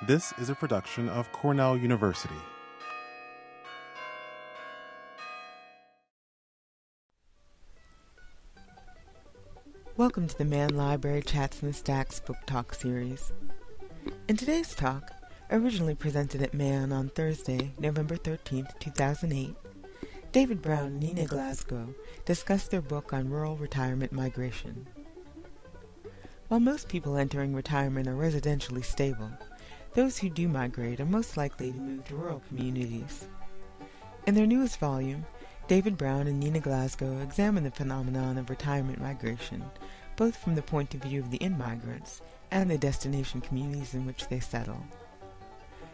This is a production of Cornell University. Welcome to the Mann Library Chats and the Stacks Book Talk series. In today's talk, originally presented at Mann on Thursday, November 13th, 2008, David Brown and Nina Glasgow discussed their book on rural retirement migration. While most people entering retirement are residentially stable, those who do migrate are most likely to move to rural communities. In their newest volume, David Brown and Nina Glasgow examine the phenomenon of retirement migration, both from the point of view of the in-migrants and the destination communities in which they settle.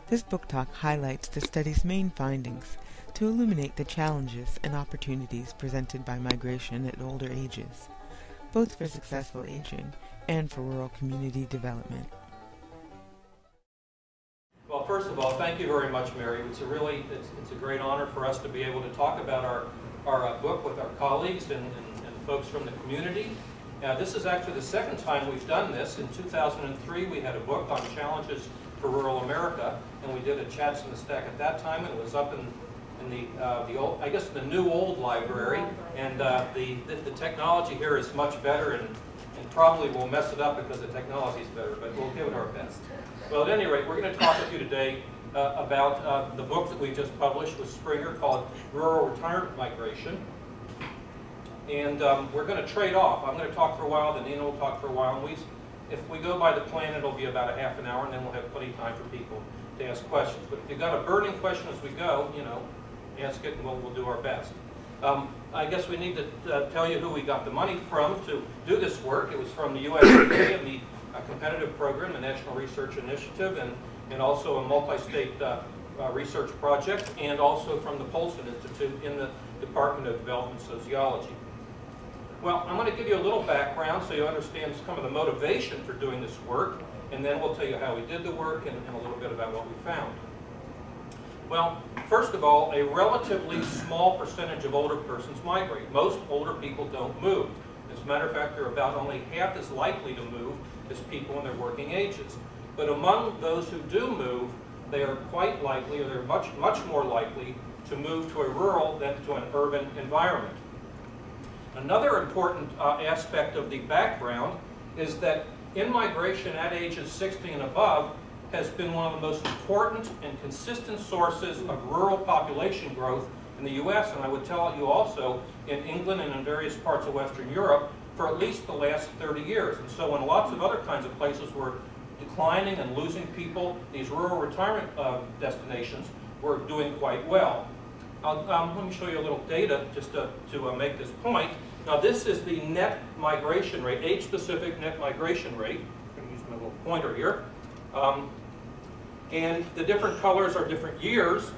This book talk highlights the study's main findings to illuminate the challenges and opportunities presented by migration at older ages, both for successful aging and for rural community development. Well, first of all, thank you very much, Mary. It's a great honor for us to be able to talk about our book with our colleagues and folks from the community. This is actually the second time we've done this. In 2003, we had a book on challenges for rural America, and we did a Chats in the Stack at that time, and it was up in the old, I guess, the new old library, and the technology here is much better, and probably we'll mess it up because the technology is better, but we'll give it our best. Well, at any rate, we're going to talk with you today about the book that we just published with Springer called Rural Retirement Migration. And we're going to trade off. I'm going to talk for a while, then Nina will talk for a while. And if we go by the plan, it'll be about a half an hour, and then we'll have plenty of time for people to ask questions. But if you've got a burning question as we go, ask it, and we'll do our best. I guess we need to tell you who we got the money from to do this work. It was from the USDA and the competitive program, the National Research Initiative, and also a multi-state research project, and also from the Polson Institute in the Department of Development Sociology. Well, I'm going to give you a little background so you understand some of the motivation for doing this work, and then we'll tell you how we did the work and a little bit about what we found. Well, first of all, a relatively small percentage of older persons migrate. Most older people don't move. As a matter of fact, they're about only half as likely to move as people in their working ages. But among those who do move, they are quite likely, or they're much more likely to move to a rural than to an urban environment. Another important aspect of the background is that in-migration at ages 60 and above has been one of the most important and consistent sources of rural population growth in the U.S., and I would tell you also in England and in various parts of Western Europe for at least the last 30 years. And so when lots of other kinds of places were declining and losing people, these rural retirement destinations were doing quite well. Let me show you a little data just to make this point. Now this is the net migration rate, age-specific net migration rate. I'm going to use my little pointer here. And the different colors are different years.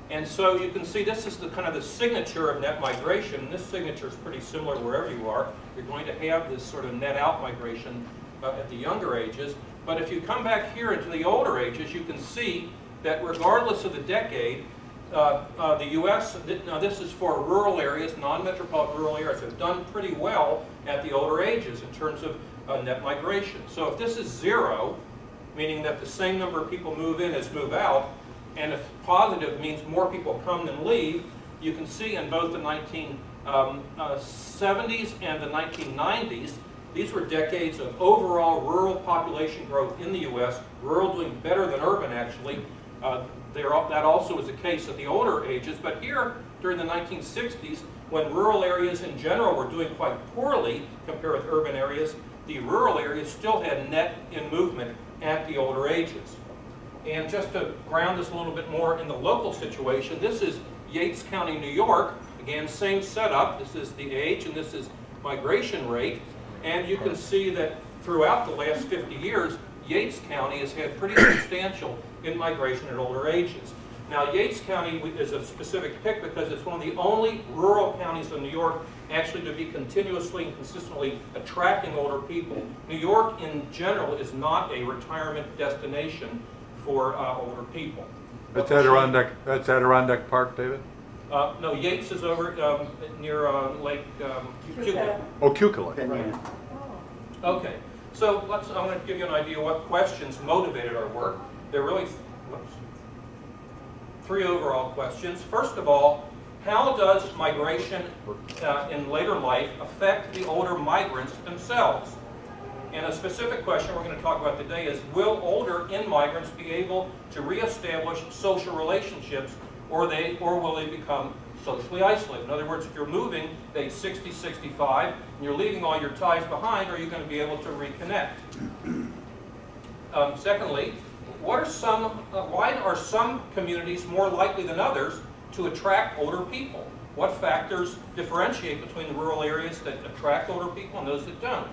And so you can see this is the kind of the signature of net migration. This signature is pretty similar wherever you are. You're going to have this sort of net out migration at the younger ages. But if you come back here into the older ages, you can see that regardless of the decade, the U.S., now this is for rural areas, non-metropolitan rural areas, have done pretty well at the older ages in terms of net migration. So if this is 0, meaning that the same number of people move in as move out, and if positive means more people come than leave, you can see in both the 1970s and the 1990s, these were decades of overall rural population growth in the U.S., rural doing better than urban actually. That also was the case at the older ages, but here during the 1960s, when rural areas in general were doing quite poorly compared with urban areas, the rural areas still had net in movement at the older ages. And just to ground this a little bit more in the local situation, this is Yates County, New York. Again, same setup. This is the age and this is migration rate. And you can see that throughout the last 50 years, Yates County has had pretty substantial in-migration at older ages. Now, Yates County is a specific pick because it's one of the only rural counties in New York actually to be continuously and consistently attracting older people. New York, in general, is not a retirement destination for older people. That's Adirondack Park, David? No, Yates is over near Lake Keukenhof. Oh, Keukenhof. Right. Okay. So I'm going to give you an idea what questions motivated our work. There are really three overall questions. First of all, how does migration in later life affect the older migrants themselves? And a specific question we're going to talk about today is, will older in-migrants be able to reestablish social relationships, or will they become socially isolated? In other words, if you're moving at age 60, 65, and you're leaving all your ties behind, are you going to be able to reconnect? Secondly, why are some communities more likely than others to attract older people? What factors differentiate between the rural areas that attract older people and those that don't?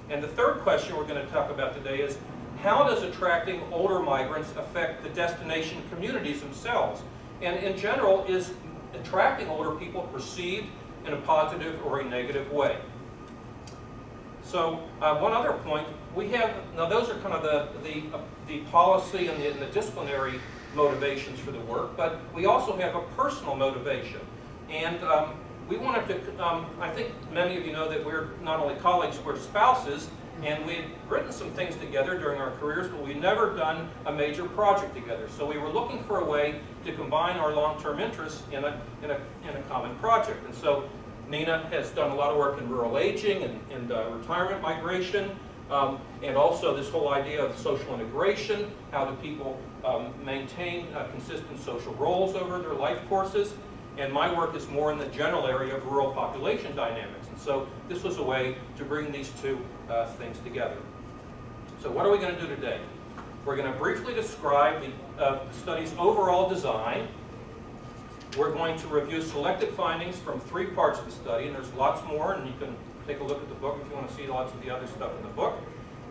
And the third question we're going to talk about today is, how does attracting older migrants affect the destination communities themselves? And in general, is attracting older people perceived in a positive or a negative way? So one other point, we have, now those are kind of the policy and the disciplinary motivations for the work, but we also have a personal motivation. And we wanted to, I think many of you know that we're not only colleagues, we're spouses, and we'd written some things together during our careers, but we'd never done a major project together. So we were looking for a way to combine our long-term interests in a common project. And so Nina has done a lot of work in rural aging and retirement migration, and also this whole idea of social integration. How do people maintain consistent social roles over their life courses? And my work is more in the general area of rural population dynamics. And so this was a way to bring these two things together. So what are we going to do today? We're going to briefly describe the study's overall design. We're going to review selected findings from 3 parts of the study, and there's lots more, and you can take a look at the book if you want to see lots of the other stuff in the book.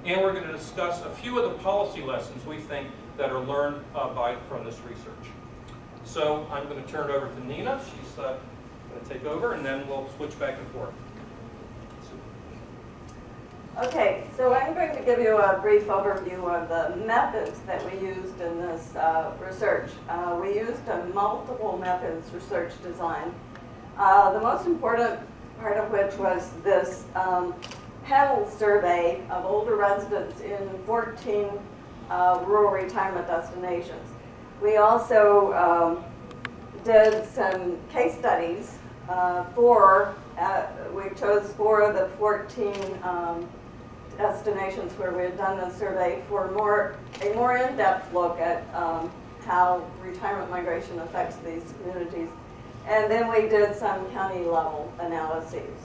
And we're going to discuss a few of the policy lessons we think that are learned from this research. So I'm going to turn it over to Nina. She's going to take over, and then we'll switch back and forth. Okay, so I'm going to give you a brief overview of the methods that we used in this research. We used a multiple methods research design. The most important part of which was this panel survey of older residents in 14 rural retirement destinations. We also did some case studies we chose 4 of the 14 destinations where we had done the survey for a more in-depth look at how retirement migration affects these communities. And then we did some county level analyses.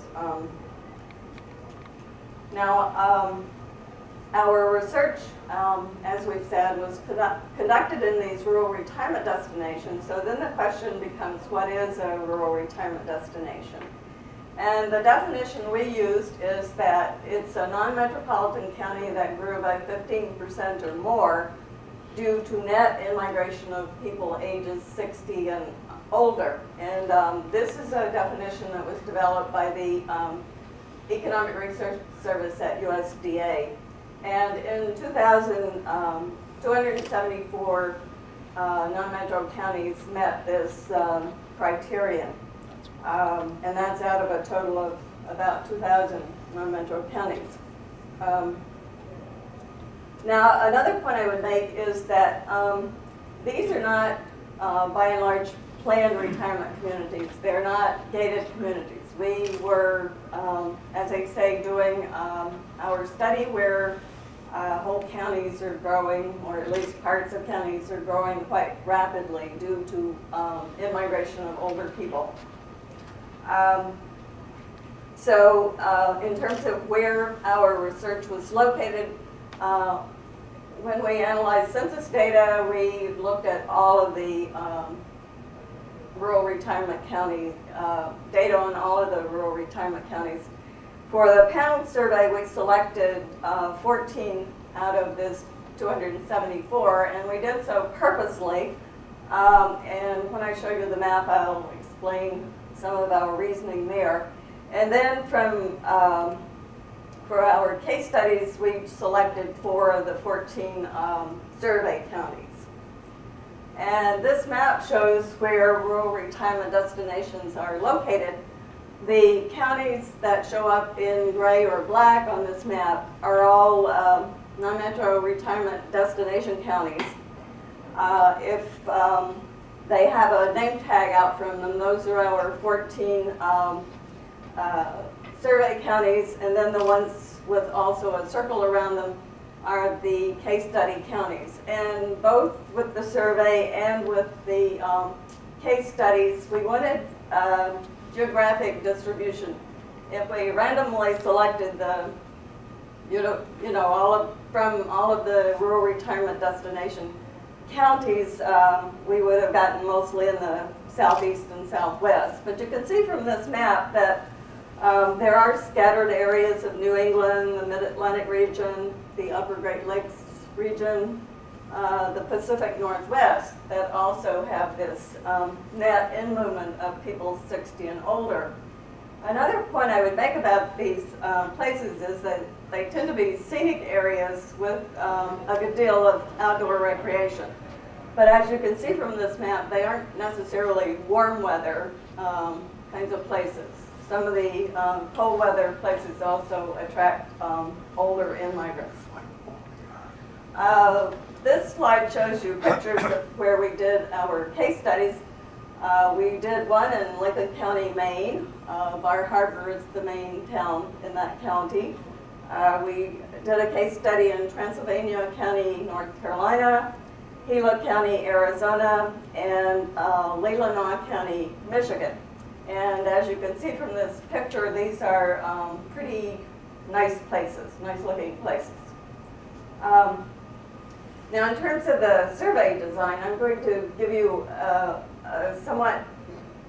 Our research, as we've said, was conducted in these rural retirement destinations. So then the question becomes, what is a rural retirement destination? And the definition we used is that it's a non-metropolitan county that grew by 15% or more due to net in-migration of people ages 60 and older. And this is a definition that was developed by the Economic Research Service at USDA. And in 2000, 274 non-metro counties met this criterion. And that's out of a total of about 2,000 non-metro counties. Now, another point I would make is that these are not, by and large, planned retirement communities. They're not gated communities. We were, as I say, doing our study where whole counties are growing, or at least parts of counties are growing quite rapidly due to in-migration of older people. In terms of where our research was located, when we analyzed census data, we looked at all of the rural retirement county data on all of the rural retirement counties. For the panel survey, we selected 14 out of this 274, and we did so purposely. And when I show you the map, I'll explain some of our reasoning there. And then for our case studies, we selected 4 of the 14 survey counties. And this map shows where rural retirement destinations are located. The counties that show up in gray or black on this map are all non-metro retirement destination counties. If they have a name tag out from them, those are our 14 survey counties, and then the ones with also a circle around them are the case study counties. And both with the survey and with the case studies, we wanted geographic distribution. If we randomly selected the, from all of the rural retirement destination counties, we would have gotten mostly in the southeast and southwest. But you can see from this map that there are scattered areas of New England, the Mid-Atlantic region, the Upper Great Lakes region, the Pacific Northwest that also have this net in movement of people 60 and older. Another point I would make about these places is that they tend to be scenic areas with a good deal of outdoor recreation. But as you can see from this map, they aren't necessarily warm weather kinds of places. Some of the cold weather places also attract older immigrants. This slide shows you pictures of where we did our case studies. We did one in Lincoln County, Maine. Bar Harbor is the main town in that county. We did a case study in Transylvania County, North Carolina, Gila County, Arizona, and Leelanau County, Michigan. And as you can see from this picture, these are pretty nice places, nice looking places. Now in terms of the survey design, I'm going to give you a somewhat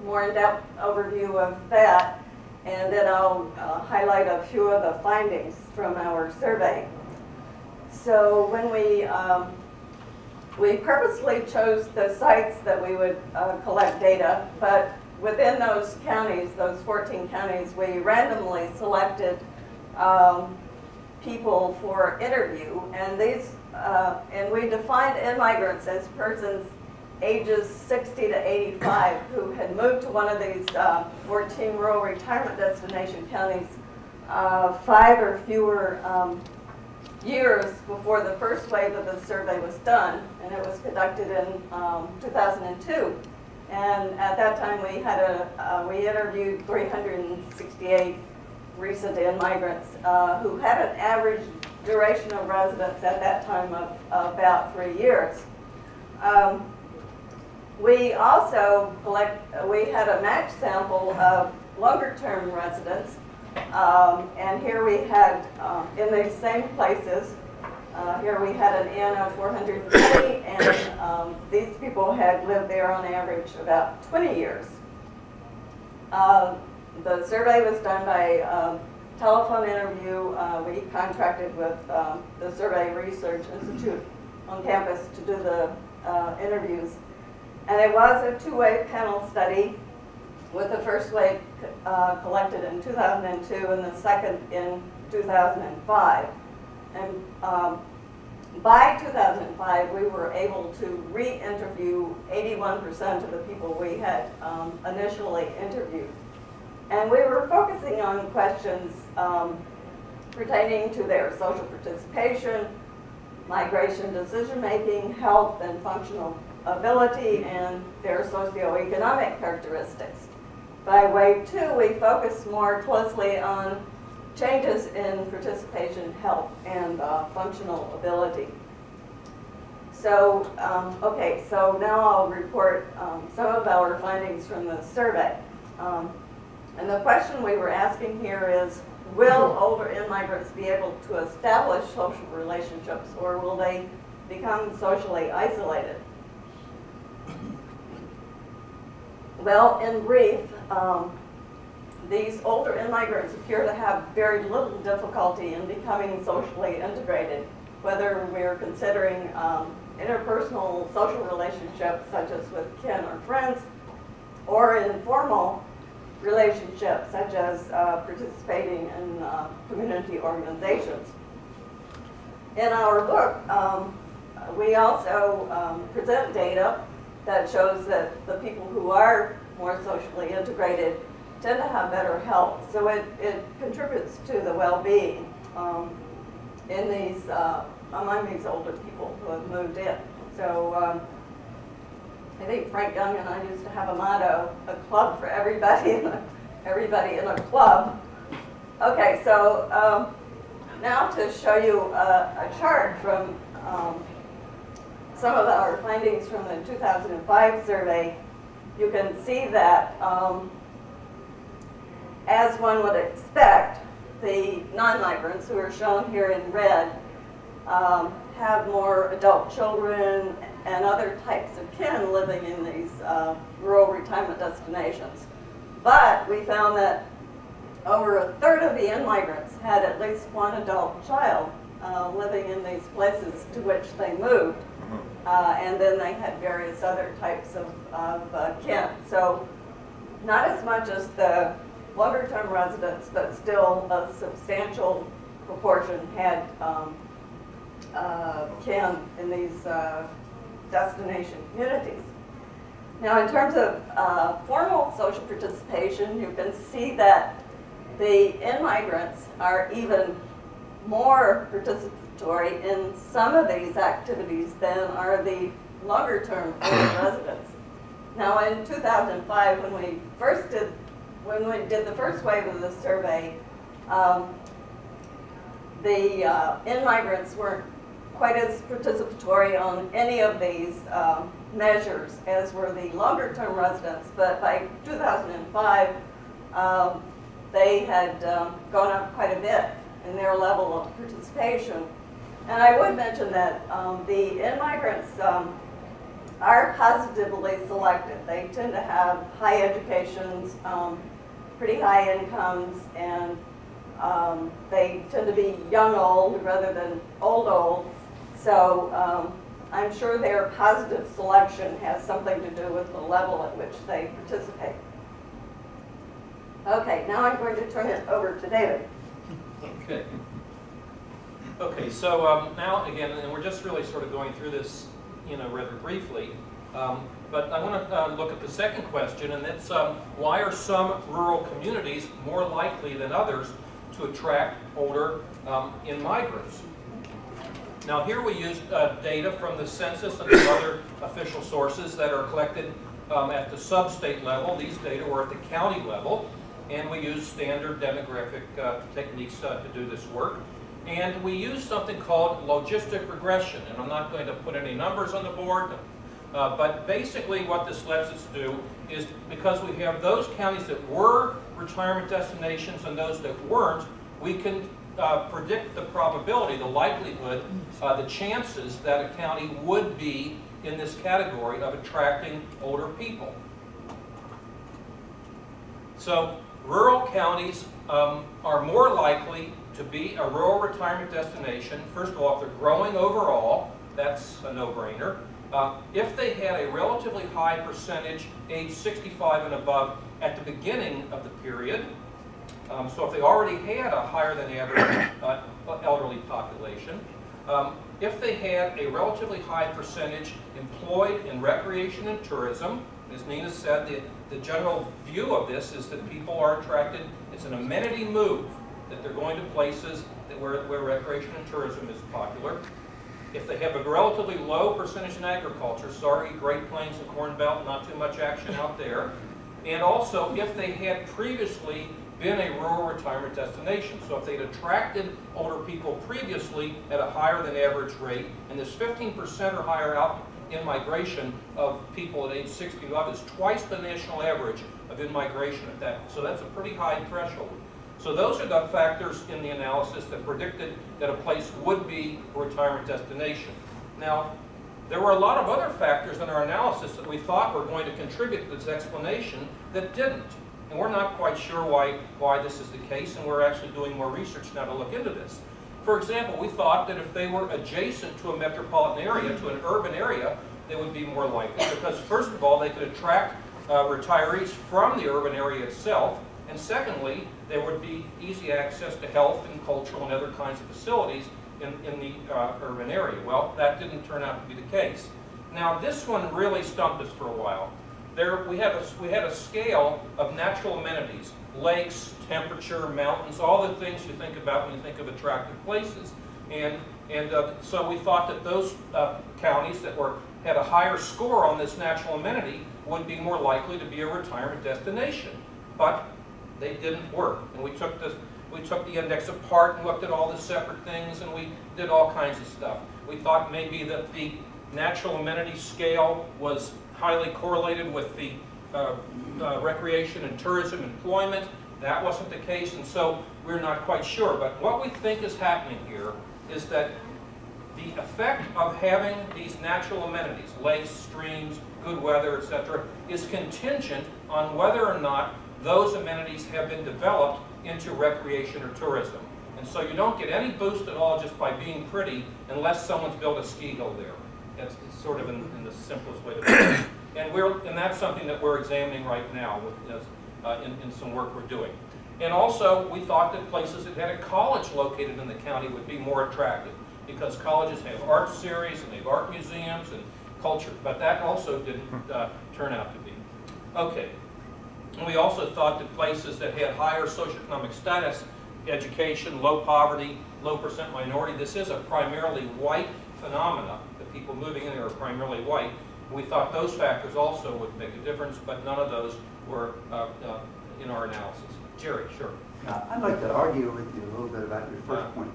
more in-depth overview of that, and then I'll highlight a few of the findings from our survey. So when we purposely chose the sites that we would collect data, but within those counties, those 14 counties, we randomly selected people for interview, and and we defined immigrants as persons ages 60 to 85 who had moved to one of these 14 rural retirement destination counties 5 or fewer years before the first wave of the survey was done, and it was conducted in 2002. And at that time, we interviewed 368 recent immigrants who had an average duration of residence at that time of about 3 years. We also we had a match sample of longer-term residents, and here we had, in these same places, here we had an N of 430, and these people had lived there on average about 20 years. The survey was done by telephone interview. We contracted with the Survey Research Institute on campus to do the interviews. And it was a two-way panel study, with the first wave collected in 2002 and the second in 2005. And by 2005, we were able to re-interview 81% of the people we had initially interviewed. And we were focusing on questions pertaining to their social participation, migration decision-making, health and functional ability, and their socioeconomic characteristics. By wave 2, we focused more closely on changes in participation, health, and functional ability. So, okay, so now I'll report some of our findings from the survey. And the question we were asking here is, will older immigrants be able to establish social relationships, or will they become socially isolated? Well, in brief, these older immigrants appear to have very little difficulty in becoming socially integrated, whether we're considering interpersonal social relationships such as with kin or friends, or informal relationships such as participating in community organizations. In our book, we also present data that shows that the people who are more socially integrated tend to have better health. So it contributes to the well-being in these among these older people who have moved in. So I think Frank Young and I used to have a motto: a club for everybody, everybody in a club. Okay, so now to show you a chart from some of our findings from the 2005 survey. You can see that, as one would expect, the non-migrants, who are shown here in red, have more adult children and other types of kin living in these rural retirement destinations. But we found that over a third of the in-migrants had at least one adult child living in these places to which they moved. And then they had various other types of kin. So not as much as the longer-term residents, but still a substantial proportion had kin in these destination communities. Now, in terms of formal social participation, you can see that the in-migrants are even more participatory in some of these activities than are the longer-term residents. Now, in 2005, when we did the first wave of the survey, the in-migrants weren't quite as participatory on any of these measures as were the longer-term residents. But by 2005, they had gone up quite a bit in their level of participation. And I would mention that the in-migrants are positively selected. They tend to have high educations, pretty high incomes, and they tend to be young old rather than old old. So I'm sure their positive selection has something to do with the level at which they participate. Okay, now I'm going to turn it over to David. Okay. Okay, so now again, and we're just really sort of going through this, rather briefly. But I want to look at the second question, and it's why are some rural communities more likely than others to attract older in-migrants? Now here we used data from the census and some other official sources that are collected at the sub-state level. These data were at the county level, and we used standard demographic techniques to do this work. And we used something called logistic regression, and I'm not going to put any numbers on the board, but basically what this lets us do is, because we have those counties that were retirement destinations and those that weren't, we can predict the probability, the likelihood, the chances that a county would be in this category of attracting older people. So rural counties are more likely to be a rural retirement destination. First of all, if they're growing overall, that's a no-brainer. If they had a relatively high percentage age 65 and above at the beginning of the period, so if they already had a higher than average elderly population, if they had a relatively high percentage employed in recreation and tourism, as Nina said, the general view of this is that people are attracted, it's an amenity move, that they're going to places where recreation and tourism is popular. If they have a relatively low percentage in agriculture, sorry, Great Plains and Corn Belt, not too much action out there. And also, if they had previously been a rural retirement destination. So if they'd attracted older people previously at a higher than average rate, and this 15% or higher out in-migration of people at age 60 and up is twice the national average of in-migration at that. So that's a pretty high threshold. So those are the factors in the analysis that predicted that a place would be a retirement destination. Now, there were a lot of other factors in our analysis that we thought were going to contribute to this explanation that didn't. And we're not quite sure why this is the case, and we're actually doing more research now to look into this. For example, we thought that if they were adjacent to a metropolitan area, to an urban area, they would be more likely, because first of all, they could attract retirees from the urban area itself, and secondly, there would be easy access to health and cultural and other kinds of facilities in the urban area. Well, that didn't turn out to be the case. Now, this one really stumped us for a while. we had a scale of natural amenities, lakes, temperature, mountains, all the things you think about when you think of attractive places. And so we thought that those counties that had a higher score on this natural amenity would be more likely to be a retirement destination. But they didn't work. And we took the index apart and looked at all the separate things, and we did all kinds of stuff. We thought maybe that the natural amenity scale was highly correlated with the recreation and tourism employment. That wasn't the case, and so we're not quite sure. But what we think is happening here is that the effect of having these natural amenities, lakes, streams, good weather, etc., is contingent on whether or not those amenities have been developed into recreation or tourism. And so you don't get any boost at all just by being pretty unless someone's built a ski hill there. That's sort of in the simplest way to put it. And that's something that we're examining right now in some work we're doing. And also, we thought that places that had a college located in the county would be more attractive, because colleges have art series and they have art museums and culture, but that also didn't turn out to be. Okay. And we also thought that places that had higher socioeconomic status, education, low poverty, low percent minority, this is a primarily white phenomena. The people moving in there are primarily white. We thought those factors also would make a difference, but none of those were in our analysis. Jerry, sure. I'd like to argue with you a little bit about your first point,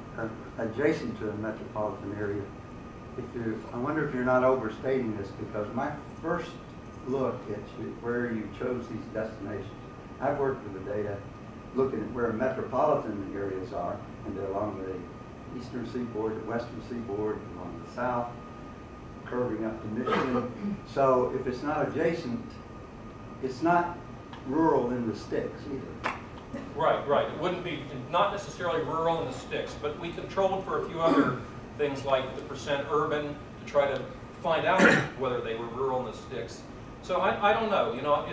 adjacent to a metropolitan area. I wonder if you're not overstating this, because my first look at where you chose these destinations, I've worked with the data looking at where metropolitan areas are, and they're along the eastern seaboard, the western seaboard, along the south, curving up to Michigan. So if it's not adjacent, it's not rural in the sticks either. Right. It wouldn't be, not necessarily rural in the sticks, but we controlled for a few other things like the percent urban to try to find out whether they were rural in the sticks. So I don't know. You know,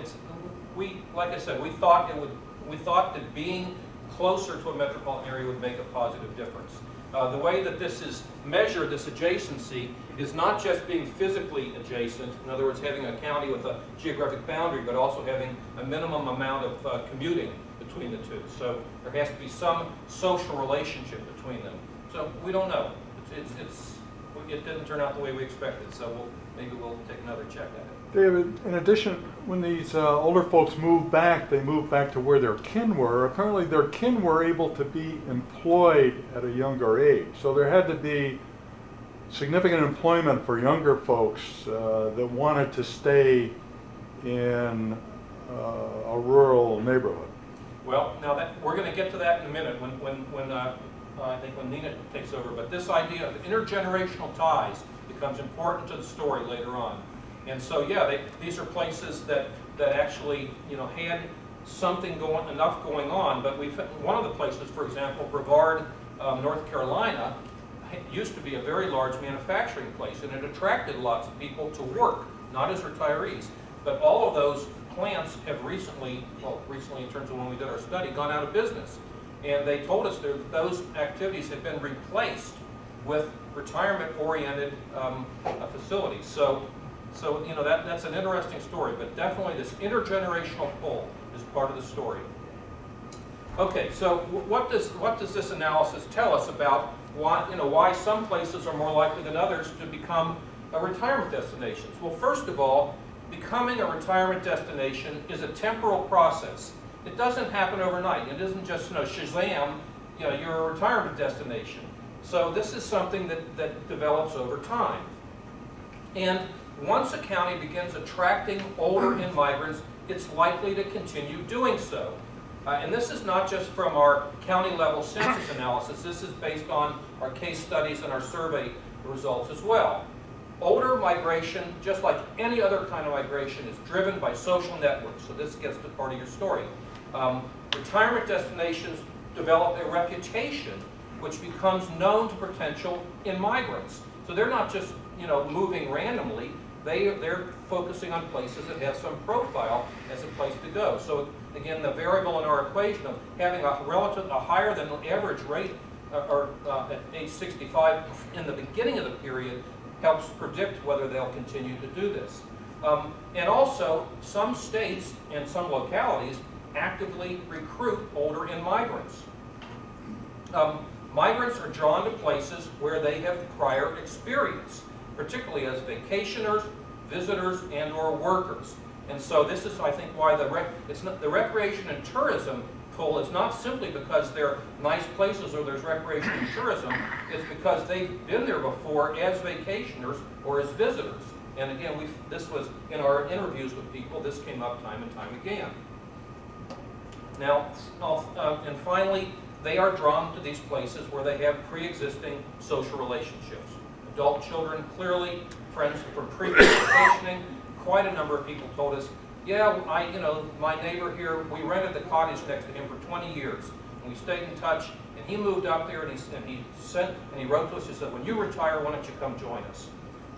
like I said, we thought that being closer to a metropolitan area would make a positive difference. The way that this is measured, this adjacency, is not just being physically adjacent, in other words, having a county with a geographic boundary, but also having a minimum amount of commuting between the two. So there has to be some social relationship between them. So we don't know. It didn't turn out the way we expected, so maybe we'll take another check at it. David, in addition, when these older folks moved back, they moved back to where their kin were. Apparently their kin were able to be employed at a younger age. So there had to be significant employment for younger folks that wanted to stay in a rural neighborhood. Well, now we're going to get to that in a minute I think when Nina takes over. But this idea of intergenerational ties becomes important to the story later on. And so, yeah, these are places that actually, had something enough going on. But one of the places, for example, Brevard, North Carolina, used to be a very large manufacturing place, and it attracted lots of people to work, not as retirees. But all of those plants have recently in terms of when we did our study, gone out of business. And they told us that those activities had been replaced with retirement-oriented facilities. So that's an interesting story, but definitely this intergenerational pull is part of the story. Okay, so what does this analysis tell us about why some places are more likely than others to become retirement destinations? Well, first of all, becoming a retirement destination is a temporal process. It doesn't happen overnight. It isn't just shazam, you're a retirement destination. So this is something that develops over time. And once a county begins attracting older in-migrants, it's likely to continue doing so. And this is not just from our county-level census analysis. This is based on our case studies and our survey results as well. Older migration, just like any other kind of migration, is driven by social networks. So this gets to part of your story. Retirement destinations develop a reputation which becomes known to potential in-migrants. So they're not just moving randomly. They're focusing on places that have some profile as a place to go. So again, the variable in our equation of having a higher than average rate at age 65 in the beginning of the period helps predict whether they'll continue to do this. And also, some states and some localities actively recruit older in-migrants. Migrants are drawn to places where they have prior experience, particularly as vacationers, visitors, and/or workers. And so this is, I think, why the recreation and tourism pull is not simply because they're nice places or there's recreation and tourism. It's because they've been there before as vacationers or as visitors. And again, this was in our interviews with people. This came up time and time again. Now, and finally, they are drawn to these places where they have pre-existing social relationships. Adult children, clearly, friends from previous vacationing. Quite a number of people told us, yeah, my neighbor here, we rented the cottage next to him for 20 years. And we stayed in touch, and he moved up there, and he wrote to us, he said, when you retire, why don't you come join us?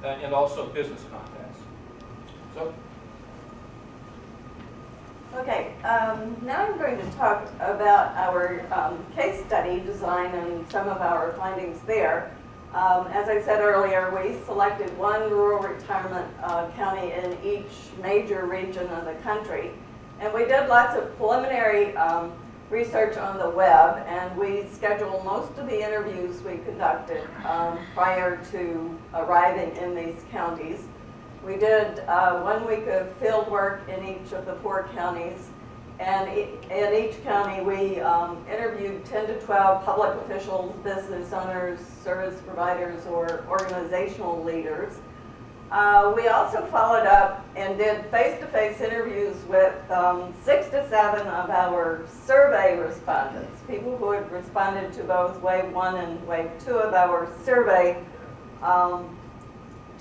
And also business contacts. So. Okay, now I'm going to talk about our case study design and some of our findings there. As I said earlier, we selected one rural retirement county in each major region of the country. And we did lots of preliminary research on the web, and we scheduled most of the interviews we conducted prior to arriving in these counties. We did 1 week of field work in each of the 4 counties, and in each county we interviewed 10 to 12 public officials, business owners, service providers, or organizational leaders. We also followed up and did face-to-face interviews with 6 to 7 of our survey respondents, people who had responded to both Wave 1 and Wave 2 of our survey,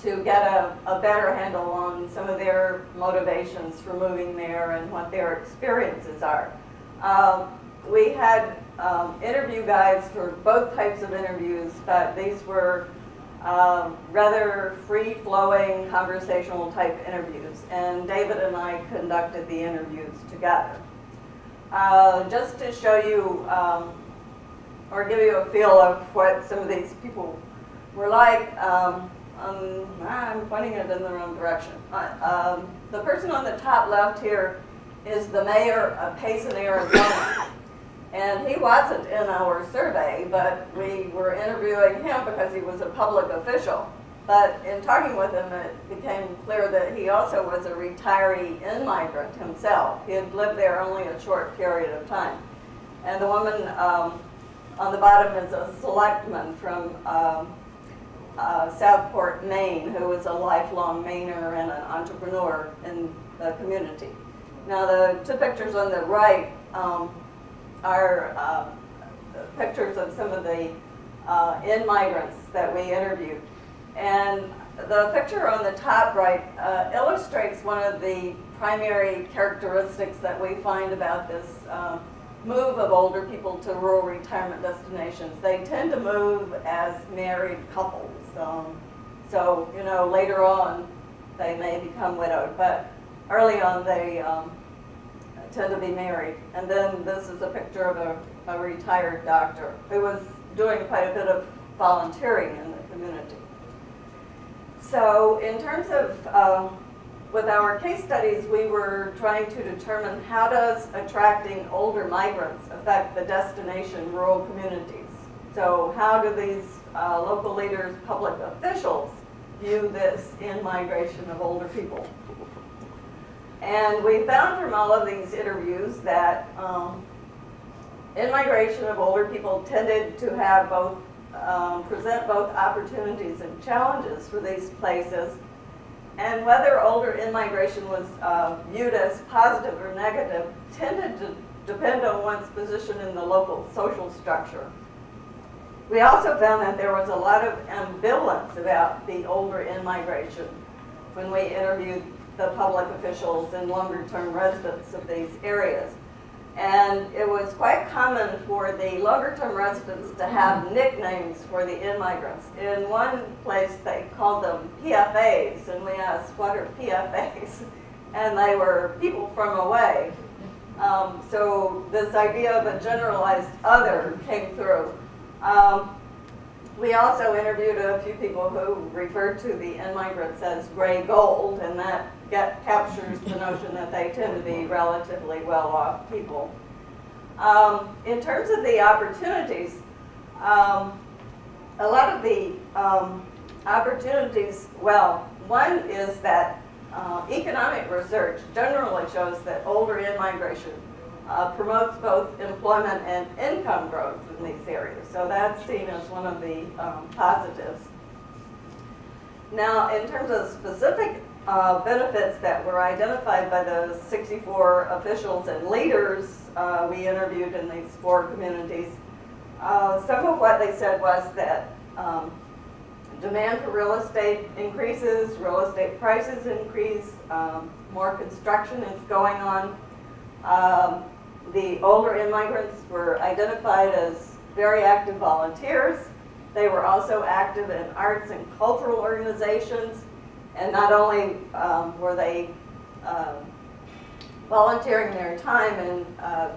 to get a better handle on some of their motivations for moving there and what their experiences are. We had interview guides for both types of interviews, but these were rather free-flowing, conversational type interviews, and David and I conducted the interviews together. Just to show you, or give you a feel of what some of these people were like, I'm pointing it in the wrong direction. The person on the top left here is the mayor of Payson, Arizona. And he wasn't in our survey, but we were interviewing him because he was a public official. But in talking with him, it became clear that he also was a retiree in-migrant himself. He had lived there only a short period of time. And the woman on the bottom is a selectman from Southport, Maine, who is a lifelong Mainer and an entrepreneur in the community. Now, the 2 pictures on the right are pictures of some of the in-migrants that we interviewed. And the picture on the top right illustrates one of the primary characteristics that we find about this move of older people to rural retirement destinations. They tend to move as married couples. So, later on they may become widowed, but early on they tend to be married. And then this is a picture of a retired doctor who was doing quite a bit of volunteering in the community. So in terms of, with our case studies, we were trying to determine how does attracting older migrants affect the destination rural communities. So how do these local leaders, public officials, view this in-migration of older people? And we found from all of these interviews that in-migration of older people tended to have both, present both opportunities and challenges for these places. And whether older in-migration was viewed as positive or negative tended to depend on one's position in the local social structure. We also found that there was a lot of ambivalence about the older in-migration when we interviewed the public officials and longer-term residents of these areas. And it was quite common for the longer-term residents to have nicknames for the in-migrants. In one place, they called them PFAs, and we asked, what are PFAs? And they were people from away. So this idea of a generalized other came through. We also interviewed a few people who referred to the in-migrants as gray gold, and that captures the notion that they tend to be relatively well-off people. In terms of the opportunities, a lot of the opportunities, well, one is that economic research generally shows that older in-migration promotes both employment and income growth in these areas. So that's seen as one of the positives. Now, in terms of specific benefits that were identified by the 64 officials and leaders we interviewed in these 4 communities, some of what they said was that demand for real estate increases, real estate prices increase, more construction is going on. The older immigrants were identified as very active volunteers. They were also active in arts and cultural organizations, and not only were they volunteering their time in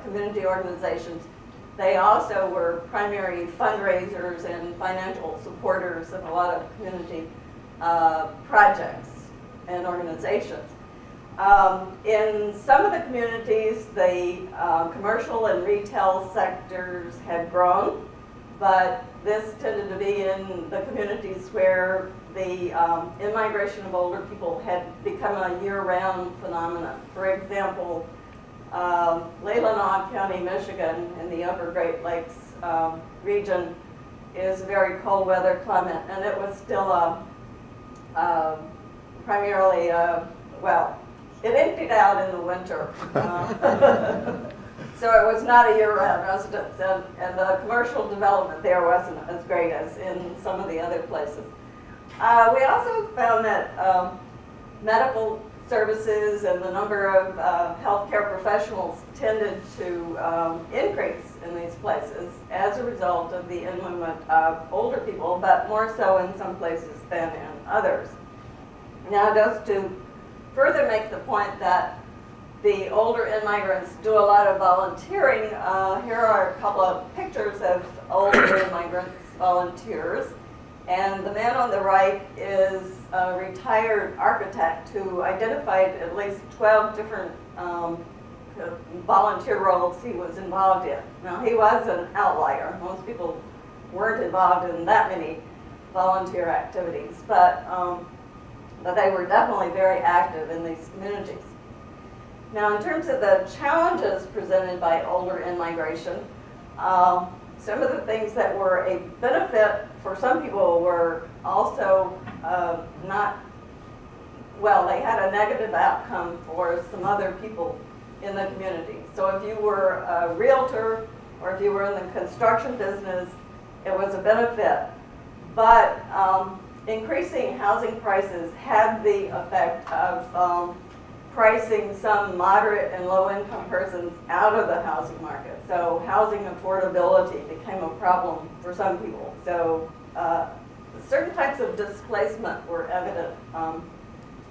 community organizations, they also were primary fundraisers and financial supporters of a lot of community projects and organizations. In some of the communities, the commercial and retail sectors had grown, but this tended to be in the communities where the in-migration of older people had become a year-round phenomenon. For example, Leelanau County, Michigan, in the upper Great Lakes region is a very cold weather climate, and it was still primarily, well, it emptied out in the winter. So it was not a year-round residence, and the commercial development there wasn't as great as in some of the other places. We also found that medical services and the number of healthcare professionals tended to increase in these places as a result of the in-movement of older people, but more so in some places than in others. Now, just to further make the point that the older immigrants do a lot of volunteering, here are a couple of pictures of older immigrants volunteers. And the man on the right is a retired architect who identified at least 12 different volunteer roles he was involved in. Now, he was an outlier. Most people weren't involved in that many volunteer activities, but they were definitely very active in these communities. Now, in terms of the challenges presented by older in-migration, some of the things that were a benefit for some people were also not, well, they had a negative outcome for some other people in the community. So if you were a realtor or if you were in the construction business, it was a benefit. But increasing housing prices had the effect of pricing some moderate and low-income persons out of the housing market. So housing affordability became a problem for some people. So certain types of displacement were evident.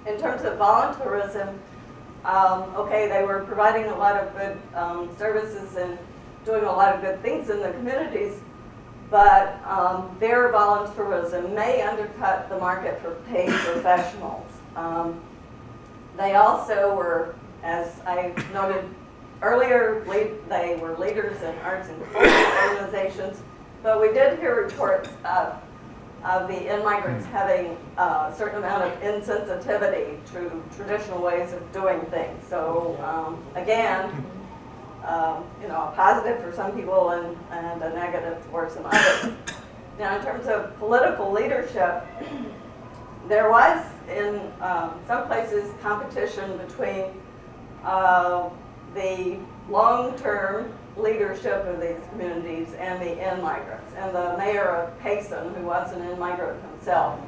In terms of volunteerism, okay, they were providing a lot of good services and doing a lot of good things in the communities, but their volunteerism may undercut the market for paid professionals. They also were, as I noted earlier, they were leaders in arts and cultural organizations, but we did hear reports of the in-migrants having a certain amount of insensitivity to traditional ways of doing things. So again, you know, a positive for some people and a negative for some others. Now, in terms of political leadership, there was in some places competition between the long-term leadership of these communities and the in-migrants. And the mayor of Payson, who was an in-migrant himself,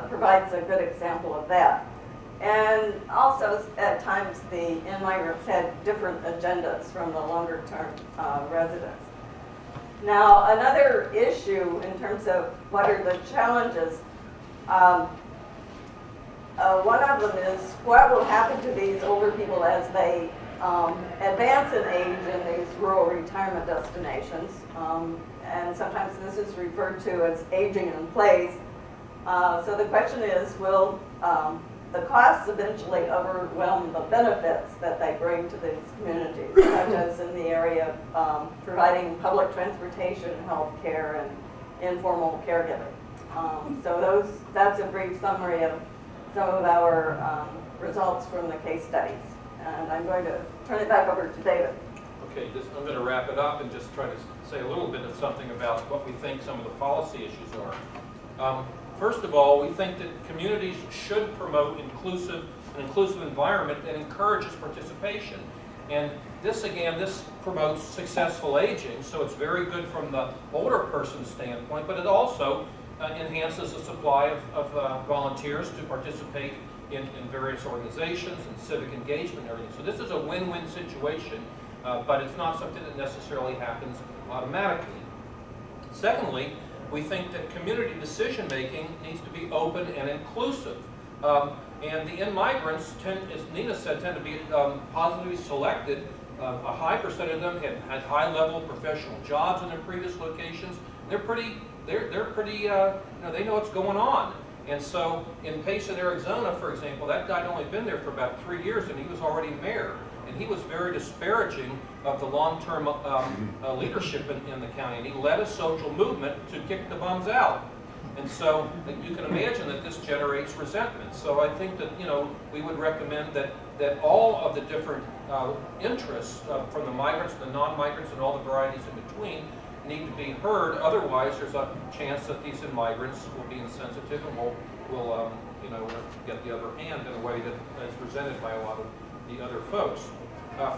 provides a good example of that. And also, at times, the in-migrants had different agendas from the longer-term residents. Now, another issue in terms of what are the challenges, one of them is what will happen to these older people as they advance in age in these rural retirement destinations. And sometimes this is referred to as aging in place. So the question is, will the costs eventually overwhelm the benefits that they bring to these communities, such as in the area of providing public transportation, health care, and informal caregiving? So that's a brief summary of some of our results from the case studies. And I'm going to turn it back over to David. Okay, I'm going to wrap it up and just try to say a little bit of something about what we think some of the policy issues are. First of all, we think that communities should promote an inclusive environment that encourages participation. And this, again, this promotes successful aging, so it's very good from the older person's standpoint, but it also enhances the supply of volunteers to participate in various organizations and civic engagement and everything. So this is a win-win situation, but it's not something that necessarily happens automatically. Secondly, we think that community decision-making needs to be open and inclusive. And the in-migrants, as Nina said, tend to be positively selected. A high percentage of them had high-level professional jobs in their previous locations. They're pretty, you know, they know what's going on. And so in Payson, Arizona, for example, that guy had only been there for about 3 years, and he was already mayor. And he was very disparaging of the long-term leadership in the county. And he led a social movement to kick the bums out. And so you can imagine that this generates resentment. So I think that, you know, we would recommend that all of the different interests from the migrants, the non-migrants, and all the varieties in between need to be heard. Otherwise, there's a chance that these migrants will be insensitive and will you know, get the upper hand in a way that is presented by a lot of the other folks.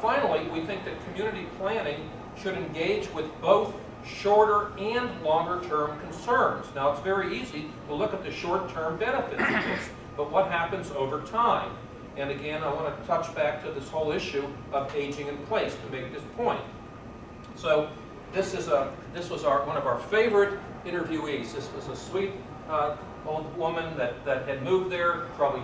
Finally, we think that community planning should engage with both shorter and longer-term concerns. Now, it's very easy to look at the short-term benefits of this, but what happens over time? And again, I want to touch back to this whole issue of aging in place to make this point. So this was one of our favorite interviewees. This was a sweet old woman that had moved there, probably,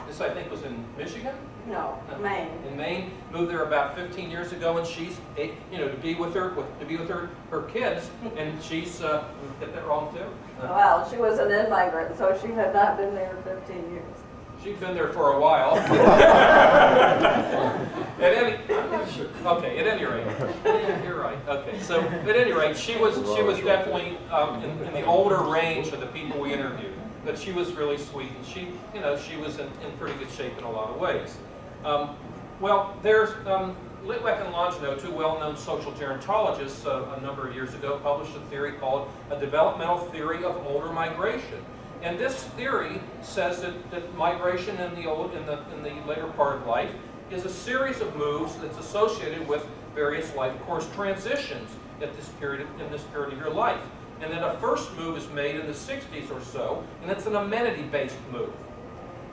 this I think was in Michigan? No, Maine. In Maine, moved there about 15 years ago, and she's, you know, to be with her kids, and she's, get that wrong too? Well, she was an in-migrant, so she had not been there 15 years. She'd been there for a while. Okay, at any rate, yeah, you're right. Okay, so at any rate, she was definitely in the older range of the people we interviewed. But she was really sweet, and she, you know, she was in pretty good shape in a lot of ways. Well, there's Litwack and Longino, two well-known social gerontologists, a number of years ago, published a theory called a developmental theory of older migration. And this theory says that migration in the later part of life is a series of moves that's associated with various life course transitions at this period of your life. And then a first move is made in the 60s or so, and it's an amenity-based move.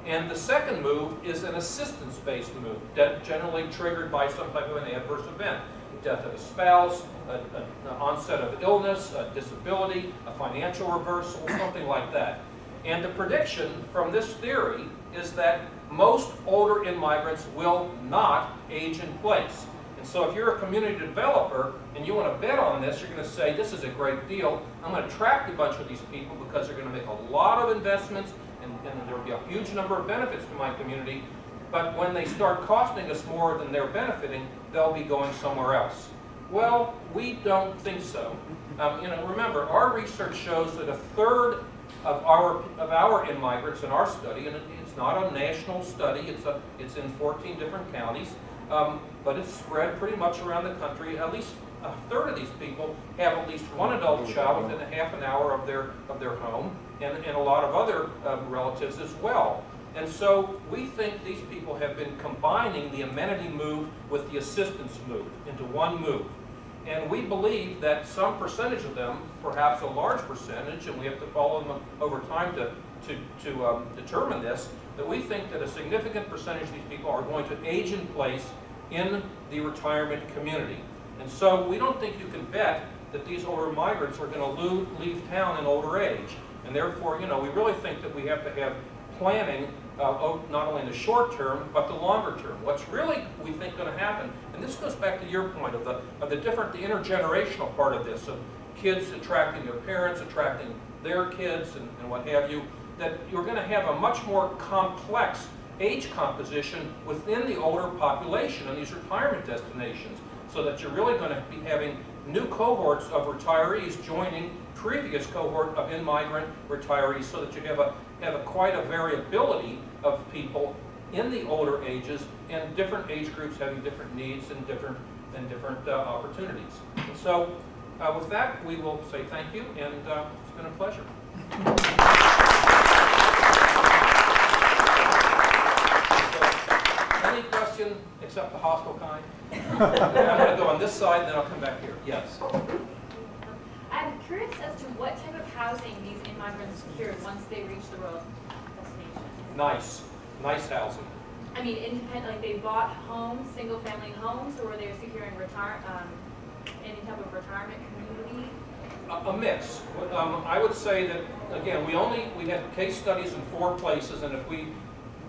And the second move is an assistance-based move, generally triggered by some type of an adverse event. Death of a spouse, an onset of illness, a disability, a financial reversal, something like that. And the prediction from this theory is that most older immigrants will not age in place. And so if you're a community developer and you want to bet on this, you're going to say, this is a great deal. I'm going to attract a bunch of these people because they're going to make a lot of investments and there will be a huge number of benefits to my community. But when they start costing us more than they're benefiting, they'll be going somewhere else. Well, we don't think so. You know, remember, our research shows that a third of our immigrants in our study, and it's not a national study, it's in 14 different counties, but it's spread pretty much around the country. At least a third of these people have at least one adult child within a half an hour of their home, and a lot of other relatives as well. And so we think these people have been combining the amenity move with the assistance move into one move. And we believe that some percentage of them, perhaps a large percentage, and we have to follow them over time to determine this, that we think that a significant percentage of these people are going to age in place in the retirement community. And so we don't think you can bet that these older migrants are going to leave town in older age. And therefore, you know, we really think that we have to have planning not only in the short term, but the longer term. What's really, we think, going to happen, and this goes back to your point of the intergenerational part of this, of kids attracting their parents, attracting their kids, and what have you, that you're going to have a much more complex age composition within the older population in these retirement destinations, so that you're really going to be having new cohorts of retirees joining previous cohort of in-migrant retirees, so that you have quite a variability of people in the older ages, and different age groups having different needs and different opportunities. And so with that, we will say thank you, and it's been a pleasure. So, any question except the hostile kind? I'm going to go on this side, and then I'll come back here. Yes? I'm curious as to what type of housing these in-migrants secured once they reached the rural destination. Nice housing. I mean, independent, like they bought homes, single-family homes, or were they securing any type of retirement community? A mix. I would say that, again, we had case studies in 4 places, and if we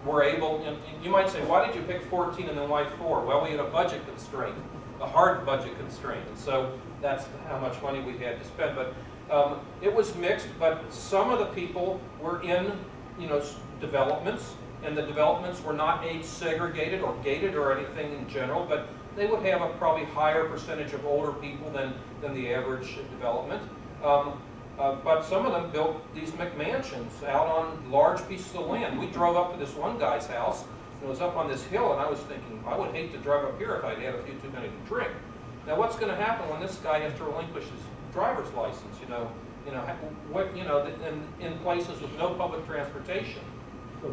were able, you might say, why did you pick 14 and then why 4? Well, we had a budget constraint, a hard budget constraint, and so that's how much money we had to spend. But it was mixed, but some of the people were in, developments, and the developments were not age segregated or gated or anything in general, but they would have a probably higher percentage of older people than the average development. But some of them built these McMansions out on large pieces of land. We drove up to this one guy's house, and it was up on this hill, and I was thinking, I would hate to drive up here if I'd had a few too many to drink. Now, what's going to happen when this guy has to relinquish his driver's license? In places with no public transportation.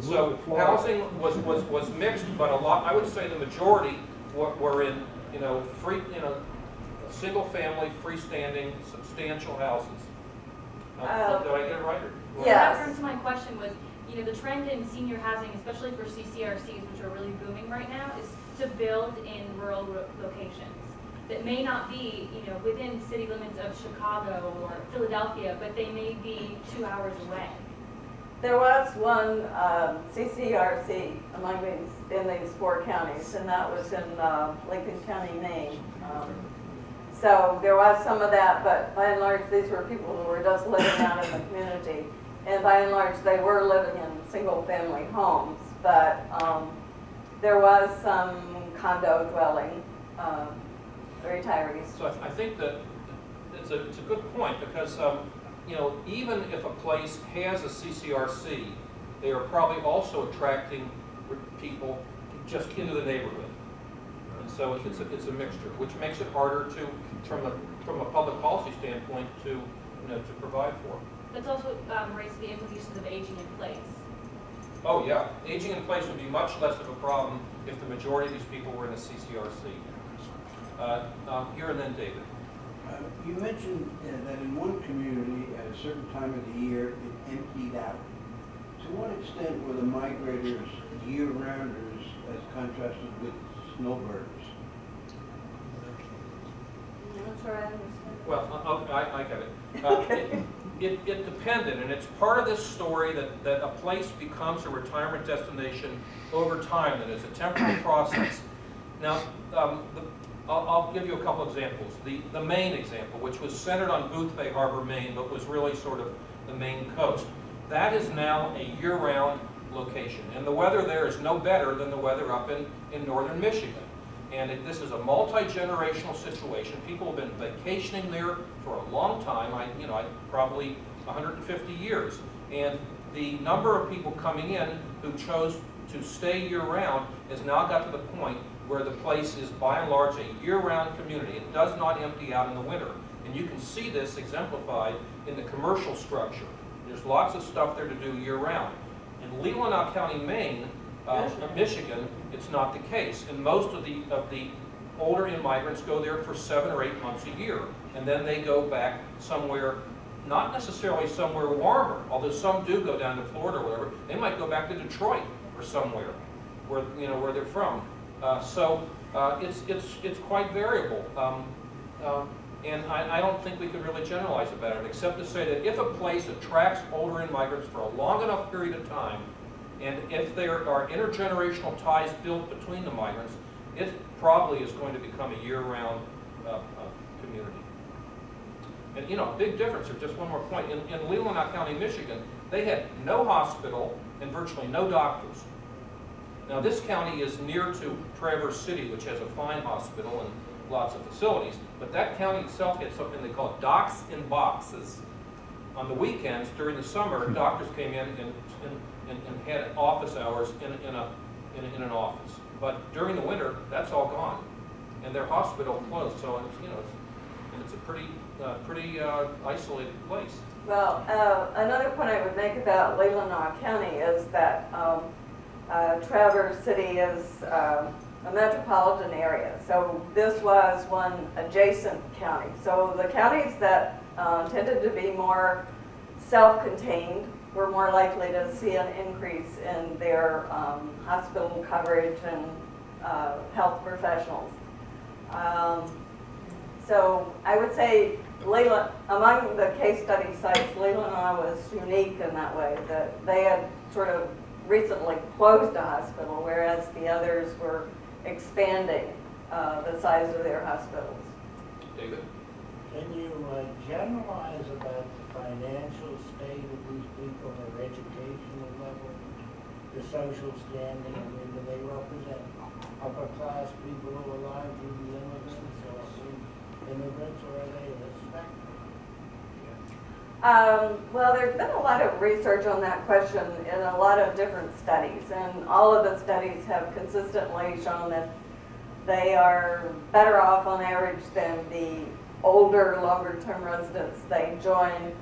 So housing was mixed, but a lot. I would say the majority were in single-family, freestanding, substantial houses. Did I get it right? Yes. That to my question was, the trend in senior housing, especially for CCRCs, which are really booming right now, is to build in rural locations that may not be, within city limits of Chicago or Philadelphia, but they may be 2 hours away. There was one CCRC in these 4 counties, and that was in Lincoln County, Maine. So there was some of that, but by and large, these were people who were just living out in the community. And by and large, they were living in single-family homes, but there was some condo dwelling retirees. So I think that it's a good point, because even if a place has a CCRC, they are probably also attracting people just into the neighborhood. And so it's a mixture, which makes it harder to, from a public policy standpoint, to provide for. That's also raised the implications of aging in place. Oh yeah, aging in place would be much less of a problem if the majority of these people were in a CCRC. Here and then David. You mentioned that in one community at a certain time of the year it emptied out. To what extent were the migrators year-rounders as contrasted with snowbirders? I'm not sure I understand. Well, I get it. It depended, and it's part of this story that a place becomes a retirement destination over time, that it's a temporary process. Now, I'll give you a couple examples. The Maine example, which was centered on Boothbay Harbor, Maine, but was really sort of the Maine coast. That is now a year-round location, and the weather there is no better than the weather up in northern Michigan. And this is a multi-generational situation. People have been vacationing there for a long time. Probably 150 years. And the number of people coming in who chose to stay year-round has now got to the point where the place is by and large a year-round community. It does not empty out in the winter. And you can see this exemplified in the commercial structure. There's lots of stuff there to do year-round. In Leelanau County, Maine, Michigan, it's not the case. And most of the older immigrants go there for 7 or 8 months a year. And then they go back somewhere, not necessarily somewhere warmer, although some do go down to Florida or whatever. They might go back to Detroit or somewhere where they're from. So it's quite variable. And I don't think we can really generalize about it, except to say that if a place attracts older immigrants for a long enough period of time, And if there are intergenerational ties built between the migrants, it probably is going to become a year-round community. And you know, big difference, or just one more point, in Leelanau County, Michigan, they had no hospital and virtually no doctors. Now this county is near to Traverse City, which has a fine hospital and lots of facilities, but that county itself had something they call docs in boxes. On the weekends, during the summer, doctors came in and had office hours in an office. But during the winter, that's all gone, and their hospital closed. So it's, you know, it's a pretty isolated place. Well, another point I would make about Leelanau County is that Traverse City is a metropolitan area. So this was one adjacent county. So the counties that tended to be more self-contained were more likely to see an increase in their hospital coverage and health professionals. So I would say among the case study sites, Leelanau was unique in that way, that they had sort of recently closed a hospital, whereas the others were expanding the size of their hospitals. David? Can you generalize about the financial state of these people, their educational level, the social standing? I mean, do they represent upper class people who are largely immigrants, or immigrants, or are they a spectrum? Well, there's been a lot of research on that question in a lot of different studies, and all of the studies have consistently shown that they are better off on average than the older, longer-term residents they join.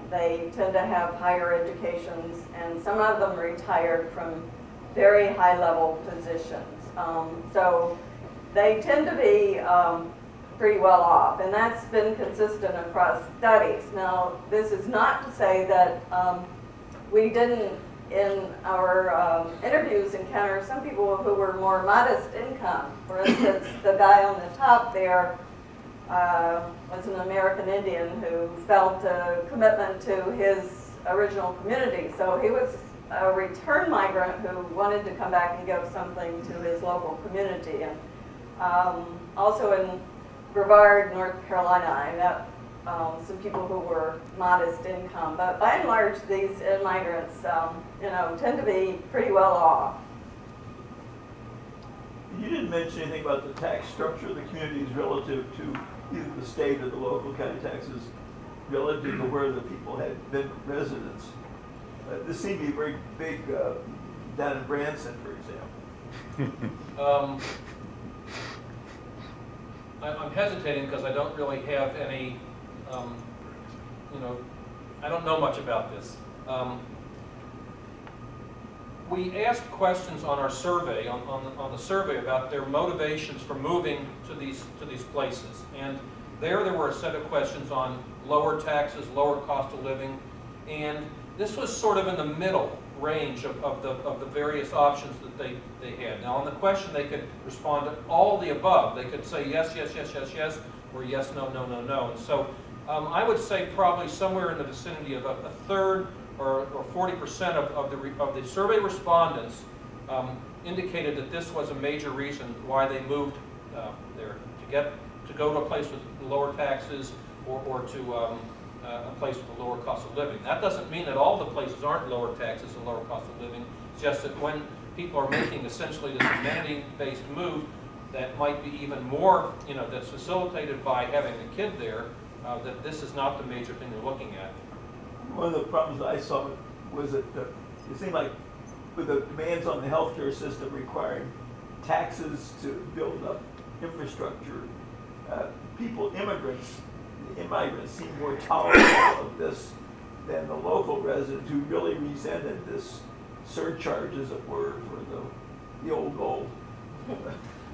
They tend to have higher educations, and some of them retired from very high-level positions. So they tend to be pretty well off, and that's been consistent across studies. Now, this is not to say that we didn't, in our interviews, encounter some people who were more modest income. For instance, the guy on the top there was an American Indian who felt a commitment to his original community. So he was a return migrant who wanted to come back and give something to his local community. And also in Brevard, North Carolina, I met some people who were modest income, but by and large, these immigrants, you know, tend to be pretty well off. You didn't mention anything about the tax structure of the communities relative to either the state or the local county taxes relative to where the people had been residents. This seemed to be very big down in Branson, for example. I'm hesitating because I don't really have any, you know, I don't know much about this. We asked questions on our survey, on the survey, about their motivations for moving to these places, and there were a set of questions on lower taxes, lower cost of living, and this was sort of in the middle range of the various options that they had. Now on the question they could respond to all the above. They could say yes, yes, yes, yes, yes, or yes, no, no, no, no. And so I would say probably somewhere in the vicinity of a third or 40% of the survey respondents indicated that this was a major reason why they moved there, to go to a place with lower taxes or to a place with a lower cost of living. That doesn't mean that all the places aren't lower taxes and lower cost of living. It's just that when people are making essentially this amenity-based move, that might be even more, you know, that's facilitated by having a kid there, that this is not the major thing they're looking at. One of the problems that I saw was that it seemed like with the demands on the healthcare system requiring taxes to build up infrastructure, immigrants seem more tolerant of this than the local residents who really resented this surcharge, as it were, for the old gold.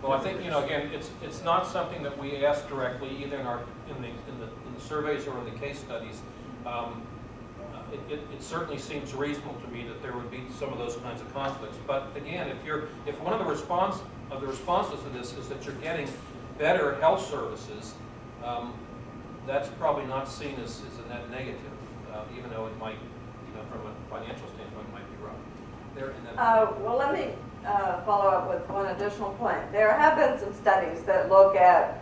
Well, I think, you know, again, it's not something that we ask directly either in the surveys or in the case studies. It certainly seems reasonable to me that there would be some of those kinds of conflicts. But again, if one of the responses to this is that you're getting better health services, that's probably not seen as a net negative, even though it might, you know, from a financial standpoint, might be rough. Well, let me follow up with one additional point. There have been some studies that look at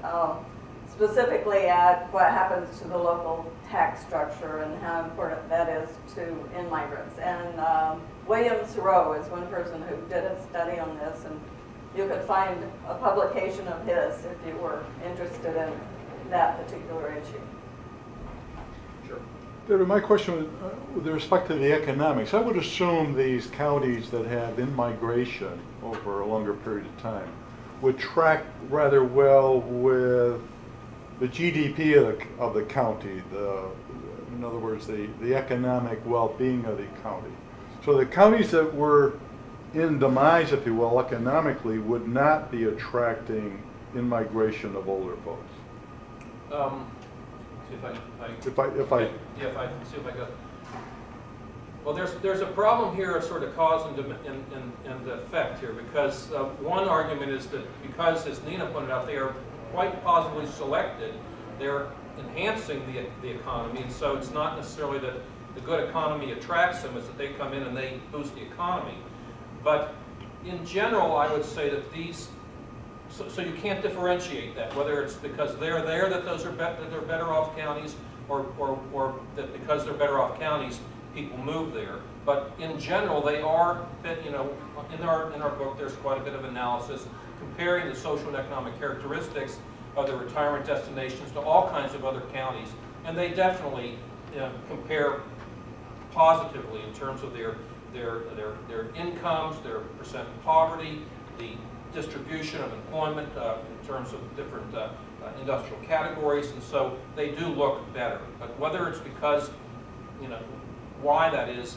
specifically at what happens to the local tax structure and how important that is to in-migrants. And William Thoreau is one person who did a study on this, and you could find a publication of his if you were interested in that particular issue. Sure. David, my question with respect to the economics, I would assume these counties that have in-migration over a longer period of time would track rather well with the GDP of the county, in other words, the economic well-being of the county. So the counties that were in demise, if you will, economically, would not be attracting in-migration of older folks. See if I can see if I got. Well, there's a problem here of sort of cause and effect here, because one argument is that because, as Nina pointed out, they are quite positively selected, they're enhancing the economy, and so it's not necessarily that the good economy attracts them, it's that they come in and they boost the economy. But in general, I would say that these, so you can't differentiate that, whether it's because they're there that those are that they're better off counties, or that because they're better off counties, people move there. But in general, they are, you know, in our book, there's quite a bit of analysis comparing the social and economic characteristics of the retirement destinations to all kinds of other counties, and they definitely compare positively in terms of their incomes, their percent of poverty, the distribution of employment in terms of different industrial categories, and so they do look better. But whether it's because, you know, why that is,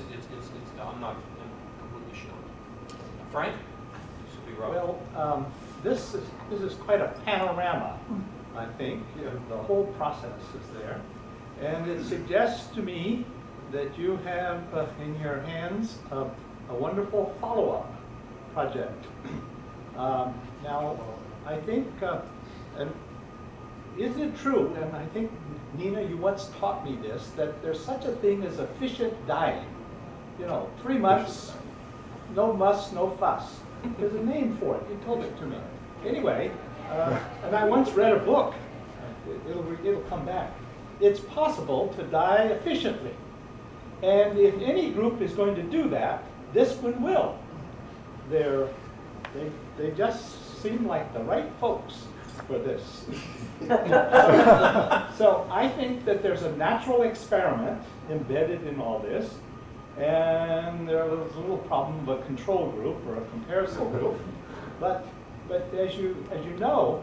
I'm not completely sure. Frank? This would be rough. Well, this is quite a panorama, I think. The whole process is there. And it suggests to me that you have in your hands a wonderful follow-up project. Now, I think, and isn't it true, and I think, Nina, you once taught me this, that there's such a thing as efficient dying. You know, 3 months, no muss, no fuss. There's a name for it. You told it to me. Anyway, and I once read a book. It'll come back. It's possible to die efficiently. And if any group is going to do that, this one will. They just seem like the right folks for this. So I think that there's a natural experiment embedded in all this, and there's a little problem of a control group or a comparison group. But as you know,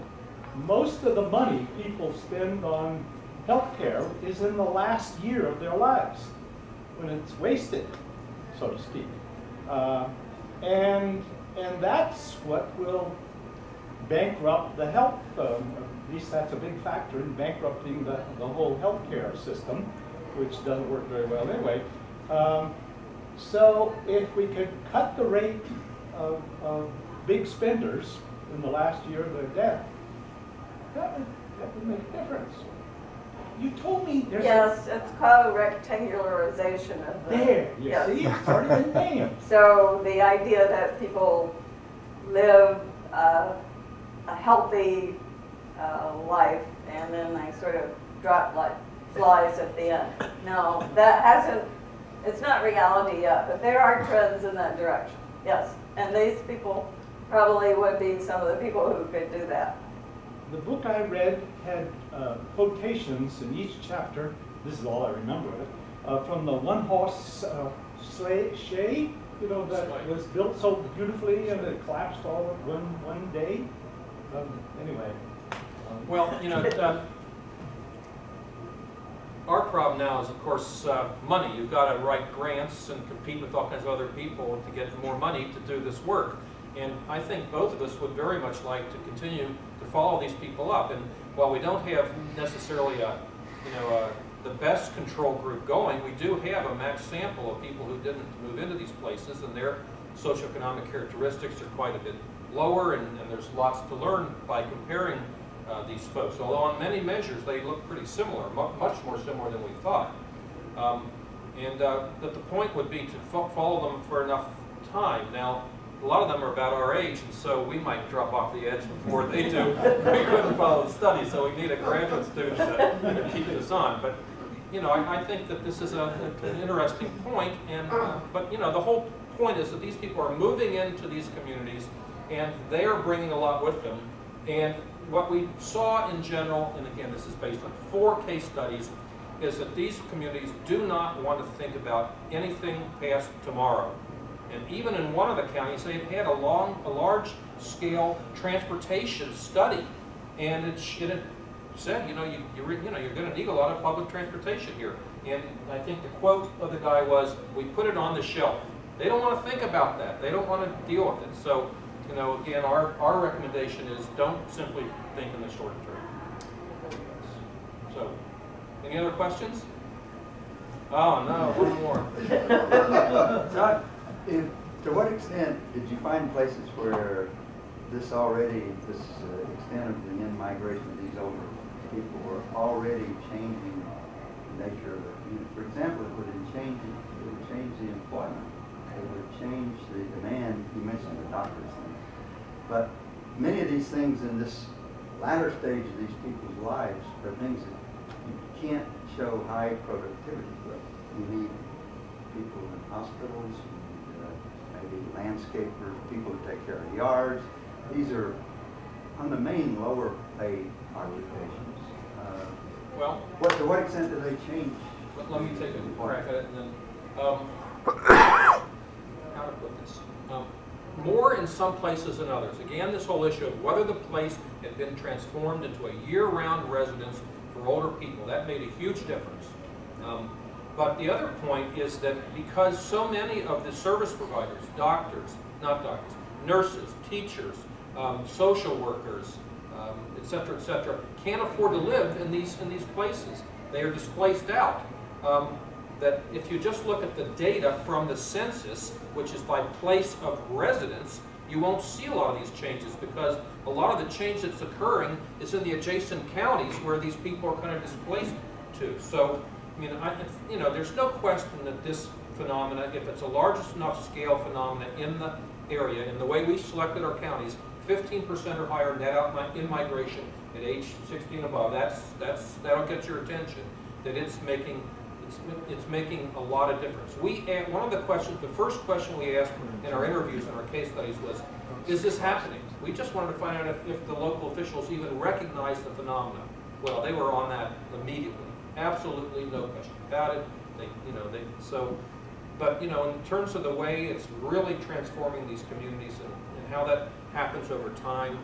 most of the money people spend on healthcare is in the last year of their lives, when it's wasted, so to speak. And that's what will bankrupt the health, at least that's a big factor in bankrupting the whole healthcare system, which doesn't work very well anyway. So if we could cut the rate of big spenders in the last year of their death, that would make a difference. You told me there's Yes, it's called rectangularization of the... There, you yes. see, it's already been named. So the idea that people live a healthy life and then they sort of drop like flies at the end. No, that hasn't, it's not reality yet, but there are trends in that direction, yes. And these people probably would be some of the people who could do that. The book I read had quotations in each chapter, this is all I remember of it, from the one-horse sleigh, you know, that was built so beautifully and it collapsed all in one day. Anyway. Well, you know, our problem now is, of course, money. You've got to write grants and compete with all kinds of other people to get more money to do this work. And I think both of us would very much like to continue to follow these people up. And while we don't have necessarily the best control group going, we do have a matched sample of people who didn't move into these places, and their socioeconomic characteristics are quite a bit lower, and there's lots to learn by comparing these folks. Although on many measures they look pretty similar, much more similar than we thought. That the point would be to follow them for enough time. Now, a lot of them are about our age, and so we might drop off the edge before they do. We couldn't follow the study, so we need a graduate student to keep us on. But you know, I think that this is an interesting point, and but you know, the whole point is that these people are moving into these communities, and they are bringing a lot with them. And what we saw in general, and again, this is based on 4 case studies, is that these communities do not want to think about anything past tomorrow. And even in one of the counties, they had a large-scale transportation study, and it said, you know, you're going to need a lot of public transportation here. And I think the quote of the guy was, "We put it on the shelf." They don't want to think about that. They don't want to deal with it. So, you know, again, our recommendation is don't simply think in the short term. So, any other questions? Oh no, one more. So, to what extent did you find places where this extent of the in-migration of these older people were already changing the nature of the community? For example, it would change the employment. It would change the demand. You mentioned the doctors thing. But many of these things in this latter stage of these people's lives are things that you can't show high productivity with. You need people in hospitals, maybe landscapers, people who take care of yards. These are on the main lower paid occupations. Well, to what extent do they change? Let me take a crack at it, and then how to put this. More in some places than others. Again, this whole issue of whether the place had been transformed into a year-round residence for older people, that made a huge difference. But the other point is that because so many of the service providers, nurses, teachers, social workers, et cetera, can't afford to live in these places. They are displaced out. That if you just look at the data from the census, which is by place of residence, you won't see a lot of these changes because a lot of the change that's occurring is in the adjacent counties where these people are kind of displaced to. So, I mean, you know, there's no question that this phenomena, if it's a large enough scale phenomena in the area, in the way we selected our counties, 15% or higher net out in migration at age 60 and above, that'll get your attention. That it's making a lot of difference. One of the questions, the first question we asked in our interviews and our case studies was, is this happening? We just wanted to find out if the local officials even recognized the phenomena. Well, they were on that immediately. Absolutely no question about it. But you know, in terms of the way it's really transforming these communities and how that happens over time,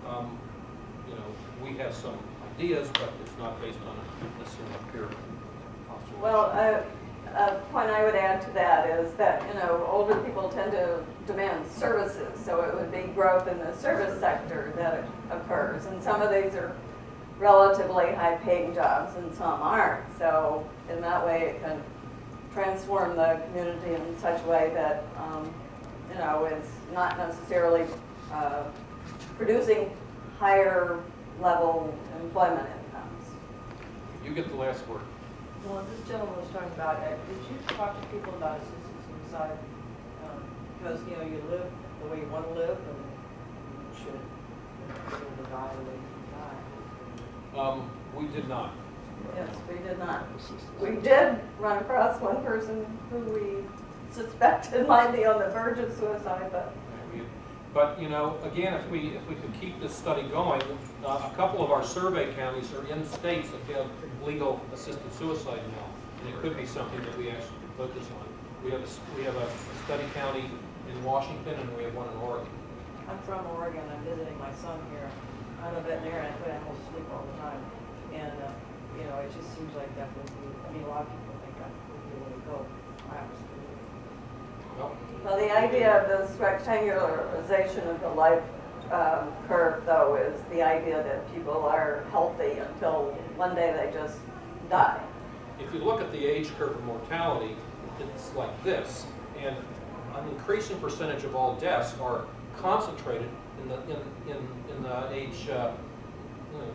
you know, we have some ideas, but it's not based on necessarily pure observation. Well, a point I would add to that is that, you know, older people tend to demand services, so it would be growth in the service sector that occurs, and some of these are relatively high-paying jobs and some aren't. So in that way, it can transform the community in such a way that, you know, it's not necessarily producing higher level employment incomes. You get the last word. Well, this gentleman was talking about, did you talk to people about assistance suicide? Because, you know, you live the way you want to live, and you should be able to die the way you die. We did not. Yes, we did not. We did run across one person who we suspected might be on the verge of suicide, But you know, again, if we could keep this study going, a couple of our survey counties are in states that have legal assisted suicide now, and it could be something that we actually could focus on. We have a study county in Washington, and we have one in Oregon. I'm from Oregon. I'm visiting my son here. I'm a veterinarian. I put animals to sleep all the time, and you know, it just seems like that would be. I mean, a lot of people think that would be the way to go. I absolutely. Well, the idea of this rectangularization of the life curve, though, is the idea that people are healthy until one day they just die. If you look at the age curve of mortality, it's like this, and an increasing percentage of all deaths are concentrated in the age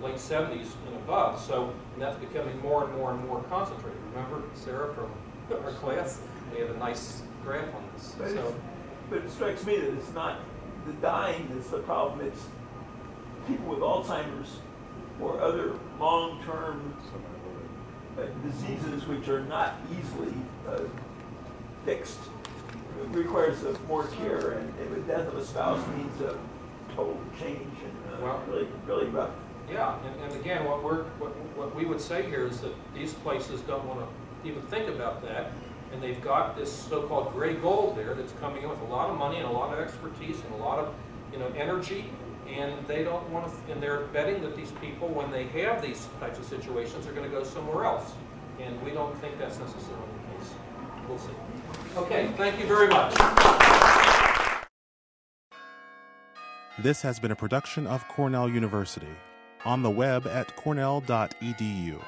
late 70s and above. So and that's becoming more and more and more concentrated. Remember, Sarah, from our class, we have a nice graph on this. So, but it strikes me that it's not the dying that's the problem. It's people with Alzheimer's or other long-term diseases which are not easily fixed. It requires more care, and the death of a spouse means a total change and really rough. Yeah, and again, what we would say here is that these places don't want to even think about that, and they've got this so-called gray gold there that's coming in with a lot of money and a lot of expertise and a lot of energy, and they don't want to. And they're betting that these people, when they have these types of situations, are going to go somewhere else, and we don't think that's necessarily the case. We'll see. Okay, thank you very much. This has been a production of Cornell University. On the web at cornell.edu.